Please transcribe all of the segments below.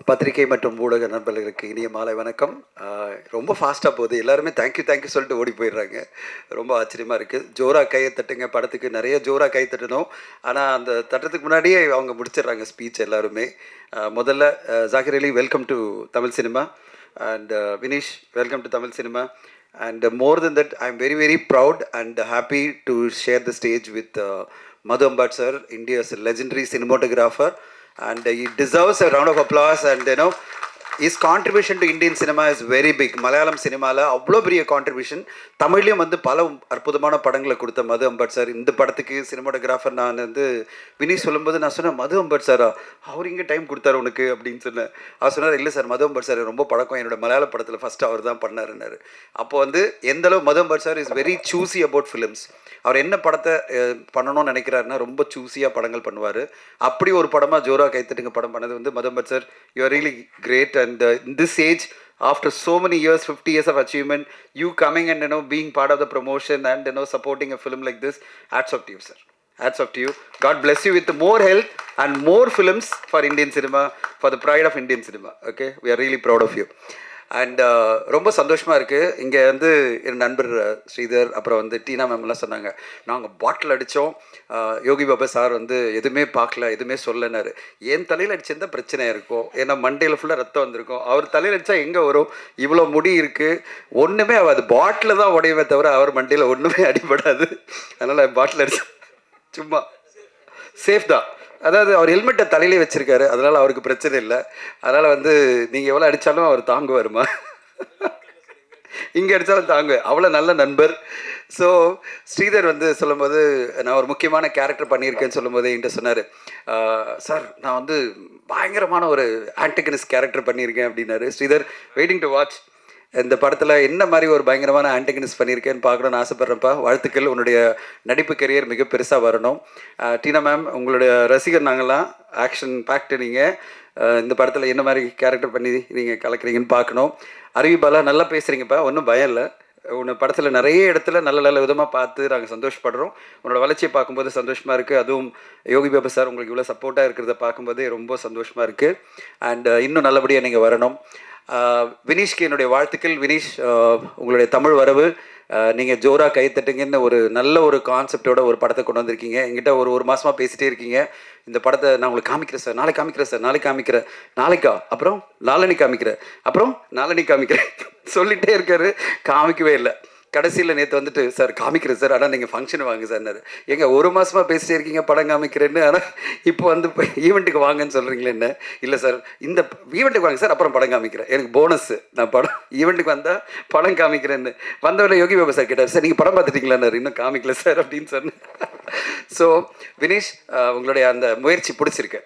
பத்திரிகை மற்றும் ஊடக நண்பர்களுக்கு இனிய மாலை வணக்கம். ரொம்ப ஃபாஸ்ட்டாக போகுது, எல்லாருமே தேங்க்யூ சொல்லிட்டு ஓடி போயிடுறாங்க. ரொம்ப ஆச்சரியமாக இருக்குது. ஜோரா கையை தட்டுங்க படத்துக்கு நிறைய ஜோரா கை தட்டணும். ஆனால் அந்த தட்டுறதுக்கு முன்னாடியே அவங்க முடிச்சிடுறாங்க ஸ்பீச் எல்லாருமே. முதல்ல Zakir Ali, welcome to Tamil cinema. And Vinish, welcome to Tamil cinema. And more than that, I'm very, very proud and happy to share the stage with Madhu Ambat sir, India's legendary cinematographer. And he deserves a round of applause. And his contribution to Indian cinema is very big. Malayalam சினிமாவில் அவ்வளோ பெரிய contribution. தமிழ்லேயும் வந்து பல அற்புதமான படங்களை கொடுத்த மது Ambat sir. இந்த படத்துக்கு சினிமாட்டோகிராஃபர் நான் வந்து வினிஷ் சொல்லும்போது நான் சொன்னேன், மது அம்பட் சாரா, அவர் இங்கே டைம் கொடுத்தாரு உனக்கு அப்படின்னு சொன்னேன். அவர் சொன்னார், இல்லை சார், மது அம்பட் சார் ரொம்ப பழக்கம், என்னோட மலையாள படத்தில் ஃபஸ்ட்டு அவர் தான் பண்ணாருன்னாரு. அப்போ வந்து எந்தளவு Madhu Ambat sir is very choosy about films. அவர் என்ன படத்தை பண்ணணும்னு நினைக்கிறாருன்னா ரொம்ப சூஸியாக படங்கள் பண்ணுவார். அப்படி ஒரு படமாக ஜோரா கைத்தட்டுங்க படம் பண்ணது வந்து Madhu Ambat sir. You are really great. And in this age, after so many years, 50 years of achievement, you coming and being part of the promotion and supporting a film like this, hats off to you, sir. Hats off to you. God bless you with more health and more films for Indian cinema, for the pride of Indian cinema. Okay, we are really proud of you. And ரொம்ப சந்தோஷமாக இருக்குது. இங்கே வந்து என் நண்பர் ஸ்ரீதர், அப்புறம் வந்து டீனா மேம்லாம் சொன்னாங்க, நாங்கள் பாட்டில் அடித்தோம், யோகி பாபா சார் வந்து எதுவுமே பார்க்கல, எதுவுமே சொல்லனாரு. என் தலையில் அடிச்சிருந்தா பிரச்சனையாக இருக்கும், ஏன்னா மண்டையில் ஃபுல்லாக ரத்தம் வந்திருக்கும். அவர் தலையில் அடித்தா எங்கே வரும்? இவ்வளோ முடி இருக்குது, ஒன்றுமே அது பாட்டில் தான் உடையவே தவிர அவர் மண்டையில் ஒன்றுமே அடிபடாது. அதனால் பாட்டில் அடிச்சா சும்மா சேஃப் தான். அதாவது அவர் ஹெல்மெட்டை தலையிலே வச்சுருக்காரு, அதனால் அவருக்கு பிரச்சனை இல்லை. அதனால் வந்து நீங்கள் எவ்வளோ அடித்தாலும் அவர் தாங்குவாருமா, இங்கே அடித்தாலும் தாங்குவேன், அவ்வளோ நல்ல நண்பர். ஸோ ஸ்ரீதர் வந்து சொல்லும்போது, நான் ஒரு முக்கியமான கேரக்டர் பண்ணியிருக்கேன்னு சொல்லும்போது என்கிட்ட சொன்னார், சார் நான் வந்து பயங்கரமான ஒரு ஆன்டகனிஸ்ட் கேரக்டர் பண்ணியிருக்கேன் அப்படின்னாரு. Sridhar, waiting to watch. இந்த படத்தில் என்ன மாதிரி ஒரு பயங்கரமான ஆன்டகனிஸ்ட் பண்ணியிருக்கேன்னு பார்க்கணுன்னு ஆசைப்பட்றேன்ப்பா. வாழ்த்துக்கள், உன்னுடைய நடிப்பு கரியர் மிக பெருசாக வரணும். டீனா மேம், உங்களுடைய ரசிகர் நாங்கள்லாம். ஆக்ஷன் பேக்டு நீங்கள் இந்த படத்தில் என்ன மாதிரி கேரக்டர் பண்ணி நீங்கள் கலக்கிறீங்கன்னு பார்க்கணும். அறிவிப்பாலா, நல்லா பேசுகிறீங்கப்பா, ஒன்றும் பயம் இல்லை. உன்னை படத்தில் நிறைய இடத்துல நல்ல நல்ல விதமாக பார்த்து நாங்கள் சந்தோஷப்படுறோம். உன்னோட வளர்ச்சியை பார்க்கும்போது சந்தோஷமாக இருக்குது. அதுவும் யோகி பாபா சார் உங்களுக்கு இவ்வளோ சப்போர்ட்டாக இருக்கிறத பார்க்கும்போது ரொம்ப சந்தோஷமாக இருக்குது. அண்ட் இன்னும் நல்லபடியாக நீங்கள் வரணும். வினிஷ்க்கு என்னுடைய வாழ்த்துக்கள். வினிஷ், உங்களுடைய தமிழ் வரவு, நீங்கள் ஜோரா கை தட்டுங்கன்னு ஒரு நல்ல ஒரு கான்செப்டோட ஒரு படத்தை கொண்டு வந்திருக்கீங்க. எங்கிட்ட ஒரு மாதமாக பேசிகிட்டே இருக்கீங்க, இந்த படத்தை நான் உங்களுக்கு காமிக்கிறேன் சார், நாளைக்கு காமிக்கிறேன் சார், நாளைக்கு காமிக்கிறேன், நாளைக்கா, அப்புறம் நாளன்னைக்கு காமிக்கிறேன், அப்புறம் நாளன்னைக்கு காமிக்கிறேன் சொல்லிகிட்டே இருக்காரு, காமிக்கவே இல்லை. கடைசியில் நேற்று வந்துட்டு, சார் காமிக்கிறேன் சார், ஆனால் நீங்கள் ஃபங்க்ஷன் வாங்க சார்னாரு. எங்க ஒரு மாதமாக பேசிட்டே இருக்கீங்க படம் காமிக்கிறேன்னு, ஆனால் இப்போ வந்து ஈவெண்ட்டுக்கு வாங்கன்னு சொல்கிறீங்களே என்ன? இல்லை சார், இந்த ஈவெண்ட்டுக்கு வாங்க சார், அப்புறம் படம் காமிக்கிறேன், எனக்கு போனஸ், நான் படம் ஈவெண்ட்டுக்கு வந்தால் படம் காமிக்கிறேன்னு. வந்தவரை யோகி பாபா சார் கேட்டார், சார் நீங்கள் படம் பார்த்துட்டீங்களான்னாரு. இன்னும் காமிக்கல சார் அப்படின்னு சொன்னேன். ஸோ வினிஷ், உங்களுடைய அந்த முயற்சி பிடிச்சிருக்கு.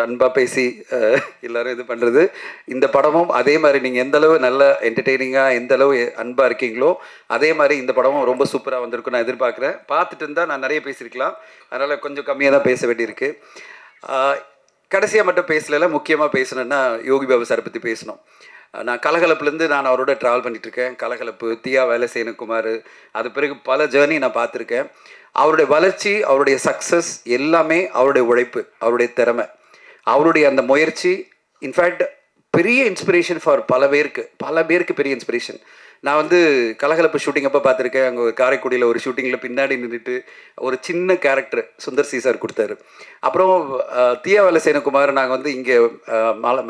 அன்பாக பேசி எல்லோரும் இது பண்ணுறது. இந்த படமும் அதே மாதிரி நீங்கள் எந்தளவு நல்ல என்டர்டெய்னிங்காக, எந்தளவு அன்பாக இருக்கீங்களோ அதே மாதிரி இந்த படமும் ரொம்ப சூப்பராக வந்திருக்கும் நான் எதிர்பார்க்குறேன். பார்த்துட்டு இருந்தால் நான் நிறைய பேசியிருக்கலாம், அதனால் கொஞ்சம் கம்மியாக தான் பேச வேண்டியிருக்கு. கடைசியாக மட்டும் பேசல, முக்கியமாக பேசணுன்னா யோகி பாபா சாரை பற்றி பேசணும். நான் கலகலப்புலேருந்து நான் அவரோட ட்ராவல் பண்ணிகிட்ருக்கேன். கலகலப்பு, தியா வேலைசேனகுமார், அது பிறகு பல ஜேர்னி நான் பார்த்துருக்கேன். அவருடைய வளர்ச்சி, அவருடைய சக்ஸஸ் எல்லாமே அவருடைய உழைப்பு, அவருடைய திறமை, அவருடைய அந்த முயற்சி. இன்ஃபேக்ட் பெரிய இன்ஸ்பிரேஷன் ஃபார் பல பேருக்கு பெரிய இன்ஸ்பிரேஷன். நான் வந்து கலகலப்பு ஷூட்டிங் அப்போ பார்த்துருக்கேன். அங்கே ஒரு காரைக்குடியில் ஒரு ஷூட்டிங்கில் பின்னாடி நின்றுட்டு ஒரு சின்ன கேரக்டர் சுந்தர் சி சார் கொடுத்தாரு. அப்புறம் தியா வேலைசேனகுமார், நாங்கள் வந்து இங்கே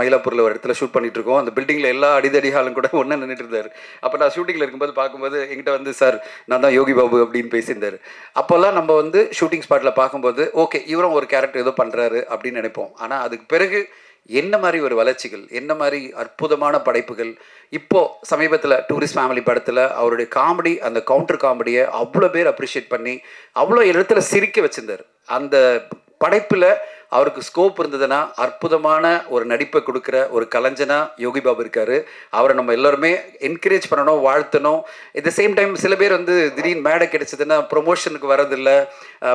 மயிலாப்பூரில் ஒரு இடத்துல ஷூட் பண்ணிகிட்ருக்கோம். அந்த பில்டிங்கில் எல்லா அடிதடி ஹாலும் கூட ஒன்றா நின்றுட்டு இருந்தார். அப்போ நான் ஷூட்டிங்கில் இருக்கும்போது பார்க்கும்போது என்கிட்ட வந்து, சார் நான் தான் யோகி பாபு அப்படின்னு பேசியிருந்தார். அப்போல்லாம் நம்ம வந்து ஷூட்டிங் ஸ்பாட்டில் பார்க்கும்போது ஓகே இவரும் ஒரு கேரக்டர் ஏதோ பண்ணுறாரு அப்படின்னு நினைப்போம். ஆனால் அதுக்கு பிறகு என்ன மாதிரி ஒரு வளர்ச்சிகள், என்ன மாதிரி அற்புதமான படைப்புகள். இப்போது சமீபத்தில் டூரிஸ்ட் ஃபேமிலி படத்தில் அவருடைய காமெடி, அந்த கவுண்டர் காமெடியை அவ்வளோ பேர் அப்ரிஷியேட் பண்ணி அவ்வளோ இடத்துல சிரிக்க வச்சுருந்தார். அந்த படைப்பில் அவருக்கு ஸ்கோப் இருந்ததுன்னா அற்புதமான ஒரு நடிப்பை கொடுக்குற ஒரு கலைஞனாக யோகி பாபு இருக்கார். அவரை நம்ம எல்லோருமே என்கரேஜ் பண்ணணும், வாழ்த்தணும். அட் த சேம் டைம் சில பேர் வந்து திடீர்னு மேடை கிடைச்சதுன்னா ப்ரொமோஷனுக்கு வரதில்லை,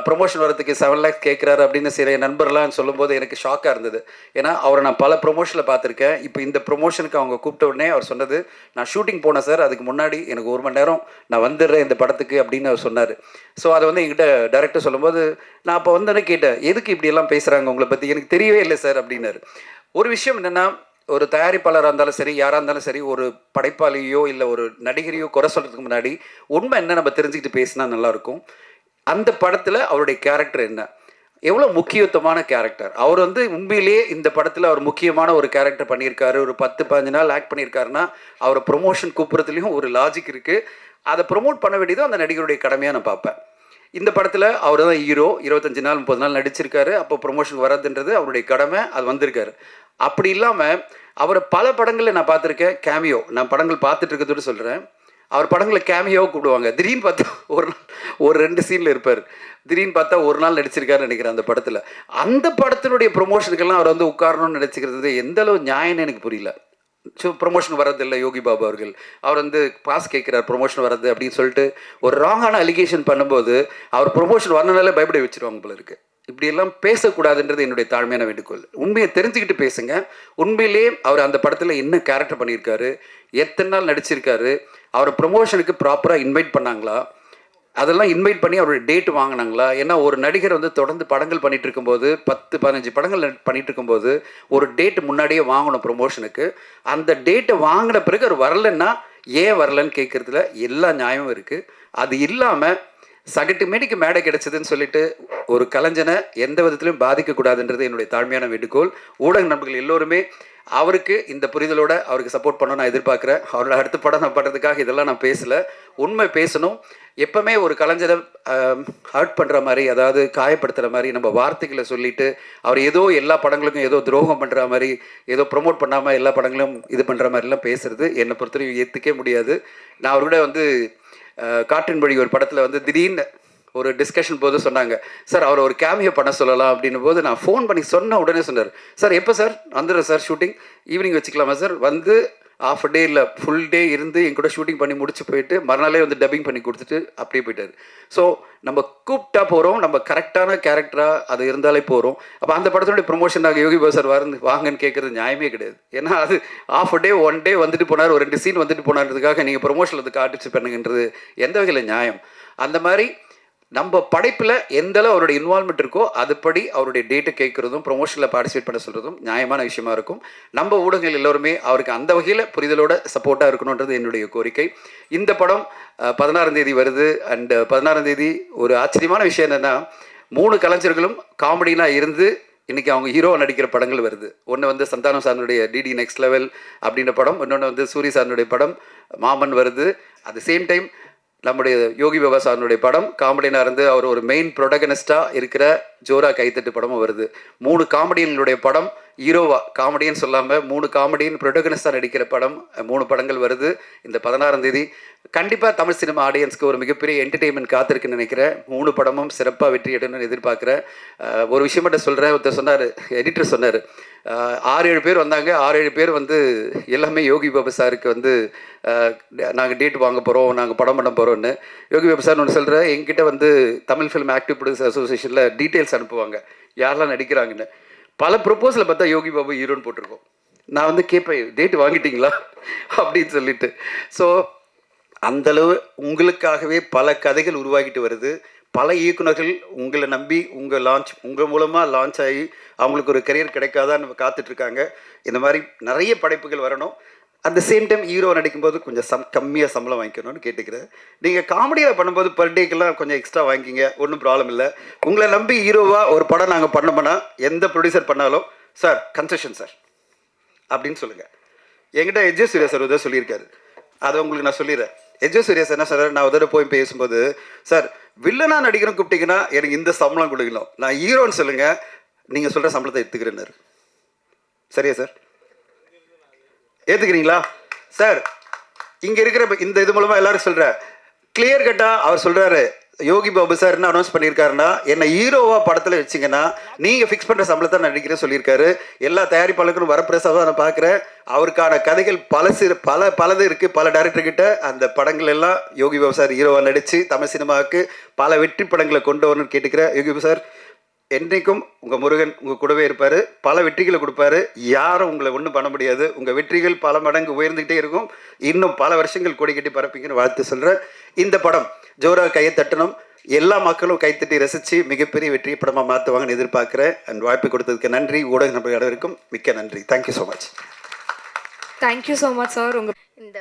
ப்ரொமோஷன் வரதுக்கு 7 lakhs கேட்குறாரு அப்படின்னு சில நண்பர்லாம் சொல்லும்போது எனக்கு ஷாக்காக இருந்தது. ஏன்னா அவரை நான் பல ப்ரொமோஷனில் பார்த்துருக்கேன். இப்போ இந்த ப்ரொமோஷனுக்கு அவங்க கூப்பிட்ட உடனே அவர் சொன்னது, நான் ஷூட்டிங் போனேன் சார், அதுக்கு முன்னாடி எனக்கு 1 மணி நேரம் நான் வந்துடுறேன் இந்த படத்துக்கு அப்படின்னு அவர் சொன்னார். ஸோ அதை வந்து என்கிட்ட டைரக்டர் சொல்லும்போது நான் அப்போ வந்தோடனே கேட்டேன், எதுக்கு இப்படியெல்லாம் பேசுகிறாங்க உங்களை பற்றி, எனக்கு தெரியவே இல்லை சார் அப்படின்னாரு. ஒரு விஷயம் என்னென்னா, ஒரு தயாரிப்பாளராக இருந்தாலும் சரி, யாராக இருந்தாலும் சரி, ஒரு படைப்பாளியோ இல்லை ஒரு நடிகரையோ குறை சொல்கிறதுக்கு முன்னாடி உண்மை என்ன நம்ம தெரிஞ்சுக்கிட்டு பேசினா நல்லாயிருக்கும். அந்த படத்தில் அவருடைய கேரக்டர் என்ன, எவ்வளோ முக்கியத்துவமான கேரக்டர், அவர் வந்து உண்மையிலேயே இந்த படத்தில் அவர் முக்கியமான ஒரு கேரக்டர் பண்ணியிருக்காரு, ஒரு 10-15 நாள் ஆக்ட் பண்ணியிருக்காருன்னா அவரை ப்ரொமோஷன் கூப்பிட்றதுலேயும் ஒரு லாஜிக் இருக்குது. அதை ப்ரொமோட் பண்ண வேண்டியதும் அந்த நடிகருடைய கடமையாக நான் பார்ப்பேன். இந்த படத்தில் அவர் தான் ஹீரோ, 25 நாள் 30 நாள் நடிச்சிருக்காரு. அப்போ ப்ரொமோஷன் வர்றதுன்றது அவருடைய கடமை, அது வந்திருக்காரு. அப்படி இல்லாமல் அவரை பல படங்களில் நான் பார்த்துருக்கேன் கேமியோ, நான் படங்கள் பார்த்துட்டு இருக்கிறதோடு சொல்கிறேன். அவர் படங்களில் கேமியோவை கூப்பிடுவாங்க. திடீர்னு பார்த்தா ஒரு 2 சீனில் இருப்பார். திடீர்னு பார்த்தா ஒரு நாள் நடிச்சிருக்காருன்னு நினைக்கிறேன் அந்த படத்தில். அந்த படத்தினுடைய ப்ரொமோஷனுக்கெல்லாம் அவர் வந்து உட்காரணும்னு நினச்சிக்கிறது எந்த அளவு நியாயம்னு எனக்கு புரியல. ஸோ ப்ரொமோஷன் வரதில்லை யோகி பாபு அவர்கள். அவர் வந்து பாஸ் கேட்குறார் ப்ரொமோஷன் வரது அப்படின்னு சொல்லிட்டு ஒரு ராங்கான அலிகேஷன் பண்ணும்போது அவர் ப்ரொமோஷன் வரனாலே பயப்பட வச்சுருவாங்க போல இருக்குது. இப்படியெல்லாம் பேசக்கூடாதுன்றது என்னுடைய தாழ்மையான வேண்டுகோள். உண்மையை தெரிஞ்சுக்கிட்டு பேசுங்க. உண்மையிலே அவர் அந்த படத்தில் என்ன கேரக்டர் பண்ணியிருக்காரு, எத்தனை நாள் நடிச்சிருக்காரு, அவரை ப்ரொமோஷனுக்கு ப்ராப்பராக இன்வைட் பண்ணாங்களா, அதெல்லாம் இன்வைட் பண்ணி அவருடைய டேட் வாங்கினாங்களா. ஏன்னா ஒரு நடிகர் வந்து தொடர்ந்து படங்கள் பண்ணிகிட்டு இருக்கும்போது 10-15 படங்கள் பண்ணிகிட்டு இருக்கும்போது ஒரு டேட் முன்னாடியே வாங்கணும் ப்ரொமோஷனுக்கு. அந்த டேட்டை வாங்கின பிறகு அவர் வரலன்னா ஏன் வரலன்னு கேட்குறதுல எல்லா நியாயமும் இருக்குது. அது இல்லாமல் சகட்டு மேடிக்கு மேடை கிடைச்சதுன்னு சொல்லிட்டு ஒரு கலைஞனை எந்த விதத்திலையும் பாதிக்கக்கூடாதுன்றது என்னுடைய தாழ்மையான வேண்டுகோள். ஊடக நண்பர்கள் எல்லோருமே அவருக்கு இந்த புரிதலோடு அவருக்கு சப்போர்ட் பண்ண நான் எதிர்பார்க்குறேன். அவரோட அடுத்த படம் நான் பண்ணுறதுக்காக இதெல்லாம் நான் பேசலை. உண்மை பேசணும். எப்போவுமே ஒரு கலைஞரை ஹர்ட் பண்ணுற மாதிரி, அதாவது காயப்படுத்துகிற மாதிரி நம்ம வார்த்தைகளை சொல்லிவிட்டு அவர் ஏதோ எல்லா படங்களுக்கும் ஏதோ துரோகம் பண்ணுற மாதிரி, ஏதோ ப்ரொமோட் பண்ணாமல் எல்லா படங்களும் இது பண்ணுற மாதிரிலாம் பேசுகிறது என்னை பொறுத்தவரைக்கும் ஏற்றுக்கவே முடியாது. நான் அவரோட வந்து காற்றின் வழி ஒரு படத்தில் வந்து திடீர்னு ஒரு டிஸ்கஷன் போது சொன்னாங்க, சார் அவரை ஒரு கேமியோ பண்ண சொல்லலாம் அப்படின்னும் போது நான் ஃபோன் பண்ணி சொன்ன உடனே சொன்னார், சார் எப்போ சார் வந்துடுறேன் சார், ஷூட்டிங் ஈவினிங் வச்சுக்கலாமா சார், வந்து ஆஃப் டே இல்லை ஃபுல் டே இருந்து என் கூட ஷூட்டிங் பண்ணி முடிச்சு போயிட்டு மறுநாளே வந்து டப்பிங் பண்ணி கொடுத்துட்டு அப்படியே போயிட்டார். ஸோ நம்ம கூப்பிட்டா போகிறோம், நம்ம கரெக்டான கேரக்டராக அது இருந்தாலே போகிறோம். அப்போ அந்த படத்தினுடைய ப்ரொமோஷன் நாங்கள் யோகி பாபு சார் வாங்கன்னு கேட்குறது நியாயமே கிடையாது. ஏன்னா அது ஆஃப் டே 1 டே வந்துட்டு போனார், ஒரு 2 சீன் வந்துட்டு போனான்றதுக்காக நீங்கள் ப்ரொமோஷனில் வந்து காட்டிச்சு பண்ணுங்கன்றது எந்த வகையில் நியாயம்? அந்த மாதிரி நம்ம படைப்பில் எந்த அளவு அவருடைய இன்வால்மெண்ட் இருக்கோ அதுபடி அவருடைய டேட்டை கேட்குறதும் ப்ரொமோஷனில் பார்ட்டிசிபேட் பண்ண சொல்கிறதும் நியாயமான விஷயமா இருக்கும். நம்ம ஊடகங்கள் எல்லோருமே அவருக்கு அந்த வகையில் புரிதலோட சப்போர்ட்டாக இருக்கணுன்றது என்னுடைய கோரிக்கை. இந்த படம் 16ஆம் தேதி வருது. அண்ட் 16ஆம் தேதி ஒரு ஆச்சரியமான விஷயம் என்னென்னா, 3 கலைஞர்களும் காமெடினாக இருந்து இன்றைக்கி அவங்க ஹீரோ நடிக்கிற படங்கள் வருது. ஒன்று வந்து சந்தானம் சாரனுடைய டிடி நெக்ஸ்ட் லெவல் அப்படின்ற படம், இன்னொன்று வந்து சூரிய சாரனுடைய படம் மாமன் வருது. அட் த சேம் டைம் நம்முடைய யோகி பாபா சாரனுடைய படம் காமெடியனாக இருந்து அவர் ஒரு மெயின் ப்ரொடகனிஸ்டாக இருக்கிற ஜோரா கைத்தட்டு படமும் வருது. 3 காமெடியனுடைய படம் ஹீரோவா, காமெடியன் சொல்லாமல் 3 காமெடியன் ப்ரொடகனிஸ்டாக நடிக்கிற படம் 3 படங்கள் வருது இந்த 16ஆம் தேதி. கண்டிப்பாக தமிழ் சினிமா ஆடியன்ஸ்க்கு ஒரு மிகப்பெரிய என்டர்டெயின்மெண்ட் காத்திருக்குன்னு நினைக்கிறேன். 3 படமும் சிறப்பாக வெற்றி எடுன்னு எதிர்பார்க்குறேன். ஒரு விஷயம் மட்டும் சொல்கிறேன். ஒருத்தர் சொன்னார், எடிட்டர் சொன்னார், 6-7 பேர் வந்தாங்க, 6-7 பேர் வந்து எல்லாமே யோகி பாபு சாருக்கு வந்து நாங்கள் டேட் வாங்க போகிறோம், நாங்கள் படம் பண்ண போகிறோன்னு. யோகி பாபு சார் ஒன்று சொல்கிறேன், எங்கிட்ட வந்து தமிழ் ஃபிலிம் ஆக்டிவ் ப்ரொடியூசர் அசோசியேஷனில் டீட்டெயில்ஸ் அனுப்புவாங்க யாரெல்லாம் நடிக்கிறாங்கன்னு. பல ப்ரொப்போஸில் பார்த்தா யோகி பாபு ஹீரோன்னு போட்டிருக்கோம். நான் வந்து கேட்பேன், டேட் வாங்கிட்டீங்களா அப்படின்னு சொல்லிட்டு. ஸோ அந்தளவு உங்களுக்காகவே பல கதைகள் உருவாகிட்டு வருது. பல இயக்குநர்கள் உங்களை நம்பி உங்கள் மூலமாக லான்ச் ஆகி அவங்களுக்கு ஒரு கரியர் கிடைக்காதான்னு நம்ம காத்துட்ருக்காங்க. இந்த மாதிரி நிறைய படைப்புகள் வரணும். At the same time hero நடிக்கும்போது கொஞ்சம் கம்மியாக சம்பளம் வாங்கிக்கணும்னு கேட்டுக்கிறேன். நீங்கள் காமெடியில் பண்ணும்போது பர் டேக்கெல்லாம் கொஞ்சம் எக்ஸ்ட்ரா வாங்கிக்கிங்க, ஒன்றும் ப்ராப்ளம் இல்லை. உங்களை நம்பி ஹீரோவாக ஒரு படம் நாங்கள் பண்ணோம்னா எந்த ப்ரொடியூசர் பண்ணாலும் சார் கன்செஷன் சார் அப்படின்னு சொல்லுங்கள். என்கிட்ட எஜ்ஜே சூர்யா சார் உதவி சொல்லியிருக்காரு, அதை உங்களுக்கு நான் சொல்லிடுறேன். எஜ்ஜே சூர்யா சார் என்ன சார், நான் உதவி போய் பேசும்போது, சார் வில்லனா நடிக்கணும் கூப்பிட்டீங்கன்னா எனக்கு இந்த சம்பளம் கொடுக்கணும், நான் ஹீரோன்னு சொல்லுங்கள், நீங்கள் சொல்கிற சம்பளத்தை எடுத்துக்கிறேன்னாரு. சரியா சார், ஏற்றுக்கிறீங்களா சார்? இங்கே இருக்கிற இந்த இது மூலமாக எல்லோரும் சொல்கிறேன், கிளியர் கட்டாக அவர் சொல்கிறாரு, யோகி பாபு சார் என்ன அனௌன்ஸ் பண்ணியிருக்காருன்னா, என்னை ஹீரோவாக படத்தில் வச்சிங்கன்னா நீங்கள் ஃபிக்ஸ் பண்ணுற சம்பளத்தை நான் நடிக்கிறேன் சொல்லியிருக்காரு. எல்லா தயாரிப்பாளர்களும் வரப்பிரசாதான் நான் பார்க்குறேன். அவருக்கான கதைகள் பலது இருக்குது. பல டைரக்டர்கிட்ட அந்த படங்கள் எல்லாம் யோகி பாபு சார் ஹீரோவாக நடித்து தமிழ் சினிமாவுக்கு பல வெற்றி படங்களை கொண்டு வரணும்னு கேட்டுக்கிறேன். யோகி பாபு சார் என்றைக்கும் உங்கள் முருகன் உங்கள் கூடவே இருப்பார், பல வெற்றிகளை கொடுப்பாரு. யாரும் உங்களை ஒன்றும் பண்ண முடியாது. உங்கள் வெற்றிகள் பல மடங்கு உயர்ந்துகிட்டே இருக்கும். இன்னும் பல வருஷங்கள் கொடி கட்டி பரப்பிங்கன்னு வாழ்த்து சொல்கிறேன். இந்த படம் ஜோரா கையை தட்டணும். எல்லா மக்களும் கைத்தட்டி ரசித்து மிகப்பெரிய வெற்றி படமாக மாற்றுவாங்கன்னு எதிர்பார்க்குறேன். அண்ட் வாய்ப்பு கொடுத்ததுக்கு நன்றி. ஊடக நண்பர்கள் அனைவருக்கும் மிக்க நன்றி. Thank you so much. Thank you so much sir. இந்த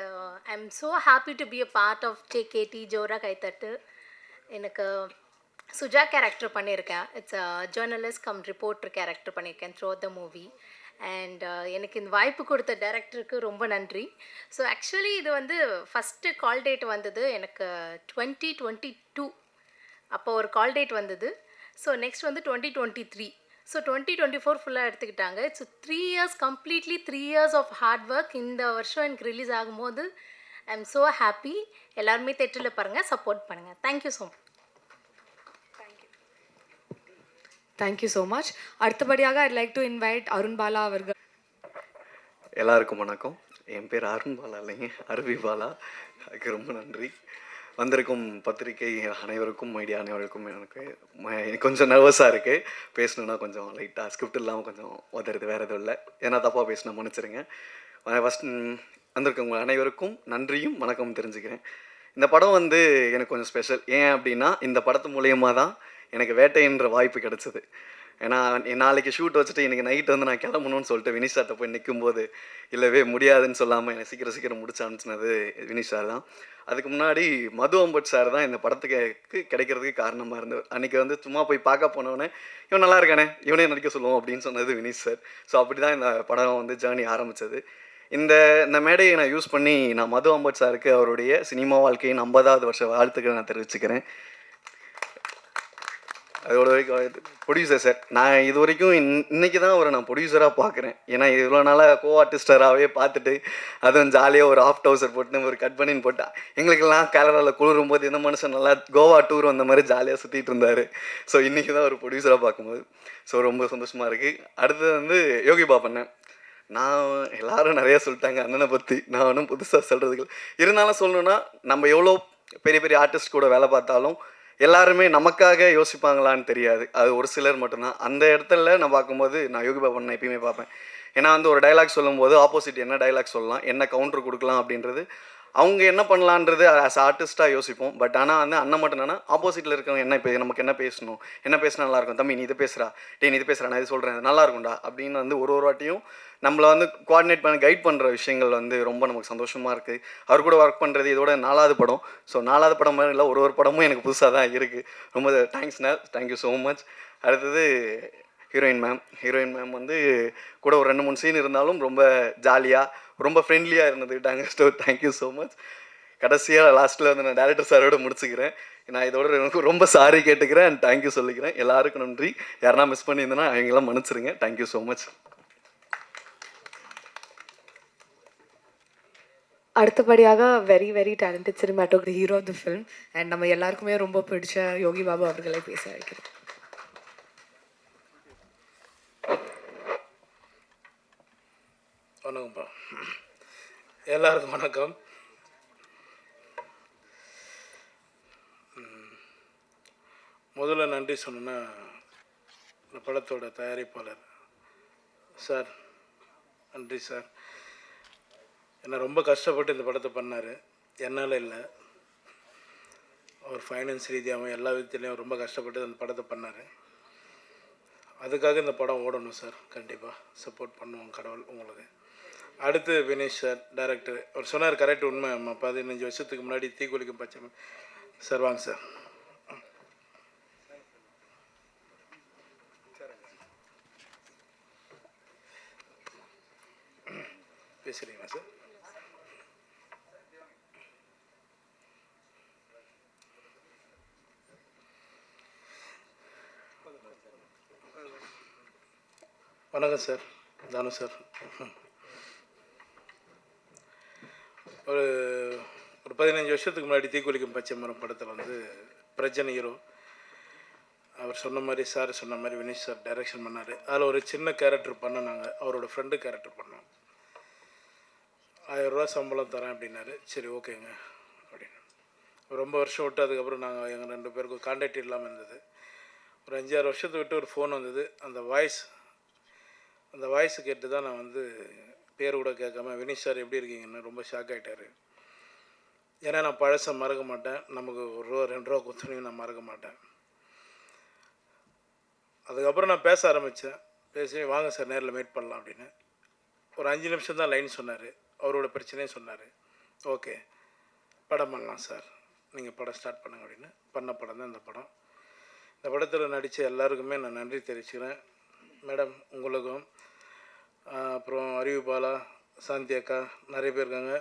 I am so happy to be a part of JKT ஜோரா கைத்தட்டு. எனக்கு சுஜா கேரக்டர் பண்ணியிருக்கேன். It's a journalist cum reporter character பண்ணியிருக்கேன் த்ரூ த மூவி. அண்ட் எனக்கு இந்த வாய்ப்பு கொடுத்த டைரக்டருக்கு ரொம்ப நன்றி. ஸோ ஆக்சுவலி இது வந்து ஃபஸ்ட்டு கால் டேட் வந்தது எனக்கு 2022 அப்போ ஒரு கால் டேட் வந்தது. ஸோ நெக்ஸ்ட் வந்து 2023. ஸோ 2024 ஃபுல்லாக எடுத்துக்கிட்டாங்க. It's 3 years completely 3 years of hard work. இந்த வருஷம் எனக்கு ரிலீஸ் ஆகும்போது ஐ எம் ஸோ ஹாப்பி. எல்லாருமே தேட்டரில் பாருங்கள், சப்போர்ட் பண்ணுங்கள். Thank you so much. Thank you so much. அடுத்தபடியாக I'd like to invite Arun Bala அவர்கள். எல்லாருக்கும் வணக்கம். என் பேர் அருண் பாலா இல்லைங்க, அருவி பாலா. அதுக்கு ரொம்ப நன்றி. வந்திருக்கும் பத்திரிகை அனைவருக்கும், மீடியா அனைவருக்கும். எனக்கு கொஞ்சம் நர்வஸாக இருக்குது, பேசணுன்னா கொஞ்சம் லைட்டாக ஸ்கிரிப்ட் இல்லாமல் கொஞ்சம் உதறது, வேறு எதுவும் இல்லை. ஏன்னா தப்பாக பேசினா மன்னிச்சிருங்க. ஃபஸ்ட் வந்திருக்கவங்க அனைவருக்கும் நன்றியும் வணக்கம் தெரிஞ்சுக்கிறேன். இந்த படம் வந்து எனக்கு கொஞ்சம் ஸ்பெஷல். ஏன் அப்படின்னா இந்த படத்து மூலியமாக தான் எனக்கு வேட்டைன்ற வாய்ப்பு கிடச்சிது. ஏன்னா நாளைக்கு ஷூட் வச்சுட்டு இன்றைக்கி நைட்டு வந்து நான் கிளம்பணும்னு சொல்லிட்டு வினிஷ் சார்ட்ட போய் நிற்கும்போது இல்லவே முடியாதுன்னு சொல்லாமல் என்னை சீக்கிரம் முடிச்சு அனுப்பிச்சினது வினிஷ் சார் தான். அதுக்கு முன்னாடி மது அம்பட் சார் தான் இந்த படத்துக்கு கிடைக்கிறதுக்கு காரணமாக இருந்தது. அன்றைக்கி வந்து சும்மா போய் பார்க்க போனவொடனே இவன் நல்லா இருக்கானே, இவனே நடிக்க சொல்லுவோம் அப்படின்னு சொன்னது வினிஷ் சார். ஸோ அப்படி தான் இந்த படம் வந்து ஜேர்னி ஆரம்பித்தது. இந்த மேடையை நான் யூஸ் பண்ணி நான் மது அம்பட் சாருக்கு அவருடைய சினிமா வாழ்க்கையின் 50வது வருஷ வாழ்த்துக்களை நான் தெரிவிச்சுக்கிறேன். அதோட ப்ரொடியூசர் சார், நான் இது வரைக்கும் இன்றைக்கி தான் அவரை நான் ப்ரொடியூசராக பார்க்குறேன். ஏன்னா இவ்வளோ நாளாக கோ ஆர்டிஸ்டராகவே பார்த்துட்டு அதுவும் ஜாலியாக ஒரு ஆஃப் டவுசர் போட்டு ஒரு கட் பண்ணின்னு போட்டா எங்களுக்கெல்லாம் கேரளாவில் குளிரும் போது இந்த மனுஷன் நல்லா கோவா டூர் வந்த மாதிரி ஜாலியாக சுற்றிட்டு இருந்தார். ஸோ இன்றைக்கி தான் ஒரு ப்ரொடியூசராக பார்க்கும்போது ஸோ ரொம்ப சந்தோஷமாக இருக்குது. அடுத்தது வந்து யோகி பாபண்ணன். நான் எல்லோரும் நிறையா சொல்லிட்டாங்க அண்ணனை பற்றி, நான் ஒன்றும் புதுசாக சொல்கிறதுக்கு இருந்தாலும் சொல்லணுன்னா, நம்ம எவ்வளோ பெரிய பெரிய ஆர்டிஸ்ட் கூட வேலை பார்த்தாலும் எல்லாருமே நமக்காக யோசிப்பாங்களான்னு தெரியாது. அது ஒரு சிலர் மட்டும்தான். அந்த இடத்துல நான் பார்க்கும்போது நான் யோகி பாபன் நான் எப்பயுமே பார்ப்பேன். ஏன்னா வந்து ஒரு டைலாக் சொல்லும்போது ஆப்போசிட் என்ன டைலாக் சொல்லலாம், என்ன கவுண்டர் கொடுக்கலாம் அப்படின்றது அவங்க என்ன பண்ணலான்றது ஆஸ் ஆர்டிஸ்ட்டாக யோசிப்போம். பட் ஆனால் வந்து அண்ணன் மட்டும் என்னன்னா ஆப்போசிட்டில் இருக்கவங்க என்ன நமக்கு என்ன பேசணும், என்ன பேசினா நல்லாயிருக்கும், தம்பி நீ இதை பேசுகிறா, நீ இது பேசுகிறா, நான் இது சொல்கிறேன், அது நல்லா இருக்கும்டா அப்படின்னு வந்து ஒரு வாட்டியும் நம்மளை வந்து கோஆர்டினேட் பண்ணி கைட் பண்ணுற விஷயங்கள் வந்து ரொம்ப நமக்கு சந்தோஷமாக இருக்குது. அவர் கூட ஒர்க் பண்ணுறது இதோட 4வது படம். ஸோ 4வது படம் மாதிரி இல்லை, ஒரு படமும் எனக்கு புதுசாக தான் இருக்குது. ரொம்ப தேங்க்ஸ்ண்ணா, தேங்க்யூ ஸோ மச். அடுத்தது ஹீரோயின் மேம் வந்து கூட ஒரு 2-3 சீன் இருந்தாலும் ரொம்ப ஜாலியாக ரொம்ப ஃப்ரெண்ட்லியாக இருந்துக்கிட்டாங்க. So thank you so much. கடைசியாக லாஸ்ட்டில் வந்து நான் டேரக்டர் சாரோட முடிச்சுக்கிறேன். நான் இதோட எனக்கு ரொம்ப சாரி கேட்டுக்கிறேன் அண்ட் தேங்க்யூ சொல்லிக்கிறேன். எல்லாருக்கும் நன்றி. யாருன்னா மிஸ் பண்ணியிருந்தேன்னா அவங்களாம் மன்னிச்சிருங்க. Thank you so much. அடுத்தபடியாக very very talented cinematographer, hero of the film and நம்ம எல்லாருக்குமே ரொம்ப பிடிச்ச யோகி பாபு அவர்களை பேச வைக்கிறேன். வணக்கம்ப்பா, எல்லாருக்கும் வணக்கம். முதல்ல நன்றி சொன்னேன்னா இந்த படத்தோட தயாரிப்பாளர் சார், நன்றி சார். என்னை ரொம்ப கஷ்டப்பட்டு இந்த படத்தை பண்ணார், என்னால் இல்லை. அவர் ஃபைனான்ஸ் ரீதியாகவும் எல்லா விதத்துலேயும் ரொம்ப கஷ்டப்பட்டு அந்த படத்தை பண்ணார். அதுக்காக இந்த படம் ஓடணும் சார், கண்டிப்பாக சப்போர்ட் பண்ணுவோம் கடவுள் உங்களுக்கு. அடுத்து வினேஷ் சார் டைரக்டர், அவர் சொன்னார் கரெக்ட், உண்மை. 15 வருஷத்துக்கு முன்னாடி தீக்குளிக்கும் பச்சை சார். வாங்க சார். பேசுகிறீங்களா சார்? வணக்கம் சார், தானு சார். ஒரு 15 வருஷத்துக்கு முன்னாடி தீக்குளிக்கும் பச்சை மரம் படத்தில் வந்து பிரஜன் ஹீரோ. அவர் சொன்ன மாதிரி, சார் சொன்ன மாதிரி வினேஷ் சார் டைரக்ஷன் பண்ணார். அதில் ஒரு சின்ன கேரக்டர் பண்ணோம் நாங்கள், அவரோட ஃப்ரெண்டு கேரக்டர் பண்ணோம். 1000 ரூபா சம்பளம் தரேன் அப்படின்னாரு. சரி ஓகேங்க அப்படின்னு ரொம்ப வருஷம் விட்டு அதுக்கப்புறம் நாங்கள் எங்கள் 2 பேருக்கும் கான்டாக்ட் இல்லாமல் இருந்தது. ஒரு 5-6 வருஷத்தை விட்டு ஒரு ஃபோன் வந்தது. அந்த வாய்ஸ் கேட்டு தான் நான் வந்து பேர் கூட கேட்காம வினீஷ் சார் எப்படி இருக்கீங்கன்னு ரொம்ப ஷாக் ஆகிட்டார். ஏன்னா நான் பழசை மறக்க மாட்டேன். நமக்கு ₹1 ₹2 கொடுத்தனையும் நான் மறக்க மாட்டேன். அதுக்கப்புறம் நான் பேச ஆரம்பித்தேன். பேசி வாங்க சார் நேரில் மீட் பண்ணலாம் அப்படின்னு. ஒரு 5 நிமிஷம் தான் லைன் சொன்னார். அவரோட பிரச்சனையும் சொன்னார். ஓகே படம் பண்ணலாம் சார், நீங்கள் படம் ஸ்டார்ட் பண்ணுங்க அப்படின்னு. பண்ண படம் தான் இந்த படம். இந்த படத்தில் நடித்த எல்லாருக்குமே நான் நன்றி தெரிவிச்சுக்கிறேன். மேடம் உங்களுக்கும், அப்புறம் அறிவு பாலா, சாந்தி அக்கா, நிறைய பேர் இருக்காங்க.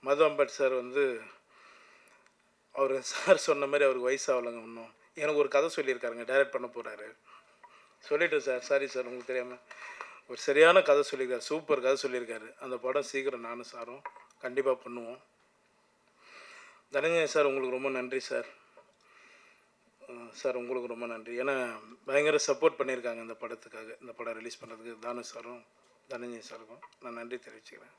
மது அம்பட் சார் வந்து அவர் சார் சொன்ன மாதிரி அவருக்கு வயசாகலைங்க இன்னும். எனக்கு ஒரு கதை சொல்லியிருக்காருங்க, டைரக்ட் பண்ண போகிறாரு. சொல்லிவிட்டேன் சார், சாரி சார் உங்களுக்கு தெரியாமல். ஒரு சரியான கதை சொல்லியிருக்காரு, சூப்பர் கதை சொல்லியிருக்காரு. அந்த படம் சீக்கிரம் நானும் சாரும் கண்டிப்பாக பண்ணுவோம். தனஞ்சய் சார் உங்களுக்கு ரொம்ப நன்றி சார். சார் உங்களுக்கு ரொம்ப நன்றி. ஏன்னா பயங்கர சப்போர்ட் பண்ணியிருக்காங்க இந்த படத்துக்காக. இந்த படம் ரிலீஸ் பண்ணுறதுக்கு தானு சாரும் தனஞ்சய் சாருக்கும் நான் நன்றி தெரிவிச்சுக்கிறேன்.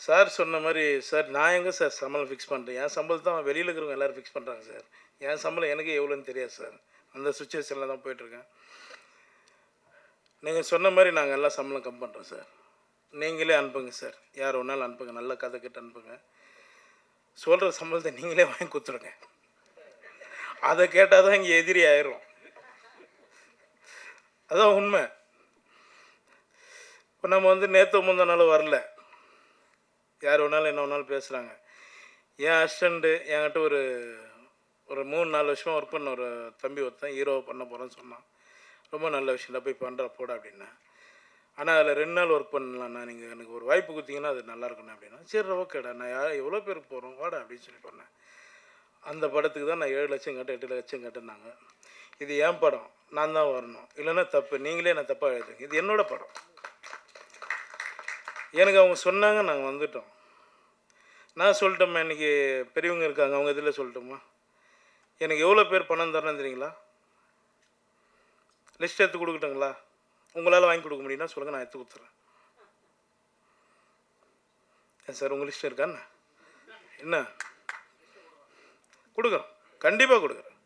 சார் சொன்ன மாதிரி சார் நான் எங்கே சார் சம்பளம் ஃபிக்ஸ் பண்ணுறேன்? என் சம்பளம் தான் வெளியில் இருக்கிறவங்க எல்லோரும் ஃபிக்ஸ் பண்ணுறாங்க சார். என் சம்பளம் எனக்கு எவ்வளோன்னு தெரியாது சார். அந்த சுச்சுவேஷனில் தான் போயிட்டுருக்கேன். நீங்கள் சொன்ன மாதிரி நாங்கள் எல்லாம் சம்பளம் கம் பண்ணுறோம் சார். நீங்களே அனுப்புங்க சார், யார் ஒன்றாலும் அனுப்புங்க, நல்ல கதை கிட்ட அனுப்புங்க. சொல்கிற சம்பளத்தை நீங்களே வாங்கி கொடுத்துருங்க. அதை கேட்டால் தான் இங்கே எதிரி ஆயிரும். அதான் உண்மை. இப்போ நம்ம வந்து நேற்று முந்தின நாள் வரல, யார் வேணாலும் என்ன வேணாலும் பேசுகிறாங்க. என் அசிஸ்டண்ட்டு என்கிட்ட ஒரு 3-4 வருஷமாக ஒர்க் பண்ண ஒரு தம்பி ஒருத்தன் ஹீரோவை பண்ண போகிறேன்னு சொன்னான். ரொம்ப நல்ல விஷயம் போய் பண்ணுற போட அப்படின்னா. ஆனால் அதில் 2 நாள் ஒர்க் பண்ணலாம்ண்ணா, நீங்கள் எனக்கு ஒரு வாய்ப்பு கொடுத்தீங்கன்னா அது நல்லாயிருக்குண்ணா அப்படின்னா. சரி ஓகேடா, நான் எவ்வளோ பேருக்கு போகிறோம் வாடா அப்படின்னு சொல்லி பண்ணேன். அந்த படத்துக்கு தான் நான் 7 லட்சம் கேட்டேன், 8 லட்சம் கேட்டேன்னாங்க. இது என் படம், நான் தான் வரணும், இல்லைன்னா தப்பு, நீங்களே நான் தப்பாக எழுதுங்க, இது என்னோடய படம். எனக்கு அவங்க சொன்னாங்க, நாங்கள் வந்துட்டோம். நான் சொல்லிட்டோம்மா, இன்றைக்கி பெரியவங்க இருக்காங்க, அவங்க இதில் சொல்லட்டுமா? எனக்கு எவ்வளோ பேர் பணம் தரணும் தெரியுங்களா? லிஸ்ட் எடுத்து கொடுக்கட்டுங்களா? உங்களால் வாங்கி கொடுக்க முடியும்னா சொல்லுங்கள், நான் எடுத்து கொடுத்துட்றேன். ஏன் சார் உங்கள் லிஸ்ட் இருக்காண்ணா? என்ன கொடுக்குறோம், கண்டிப்பாக கொடுக்குறோம்.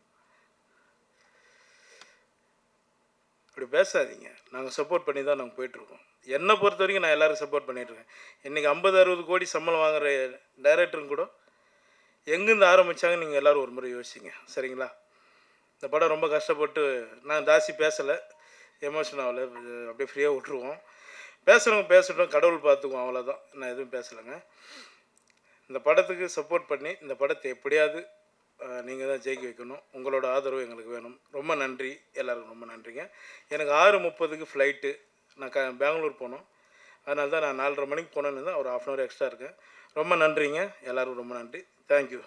அப்படி பேசாதீங்க. நாங்கள் சப்போர்ட் பண்ணி தான் நாங்கள் போயிட்டுருக்கோம். என்னை பொறுத்த வரைக்கும் நான் எல்லோரும் சப்போர்ட் பண்ணிகிட்ருக்கேன். இன்றைக்கி 50-60 கோடி சம்பளம் வாங்குகிற டைரக்டருங்க கூட எங்கேருந்து ஆரம்பித்தாங்க நீங்கள் எல்லோரும் ஒரு முறை யோசிச்சிங்க, சரிங்களா? இந்த படம் ரொம்ப கஷ்டப்பட்டு, நான் ஜாஸ்தி பேசலை, எமோஷன் ஆகலை, அப்படியே ஃப்ரீயாக விட்ருவோம். பேசுகிறவங்க பேசட்டும், கடவுள் பார்த்துக்குவோம், அவ்வளோதான். நான் எதுவும் பேசலைங்க. இந்த படத்துக்கு சப்போர்ட் பண்ணி இந்த படத்தை எப்படியாவது நீங்கள் தான் ஜெயிக்க வைக்கணும். உங்களோட ஆதரவு எங்களுக்கு வேணும். ரொம்ப நன்றி, எல்லாருக்கும் ரொம்ப நன்றிங்க. எனக்கு 6:30க்கு ஃப்ளைட்டு, நான் பெங்களூர் போகணும். அதனால தான் நான் 4:30 மணிக்கு போனேன்னு தான் ஒரு 1/2 hour எக்ஸ்ட்ரா இருக்கேன். ரொம்ப நன்றிங்க, எல்லோரும் ரொம்ப நன்றி. தேங்க்யூ.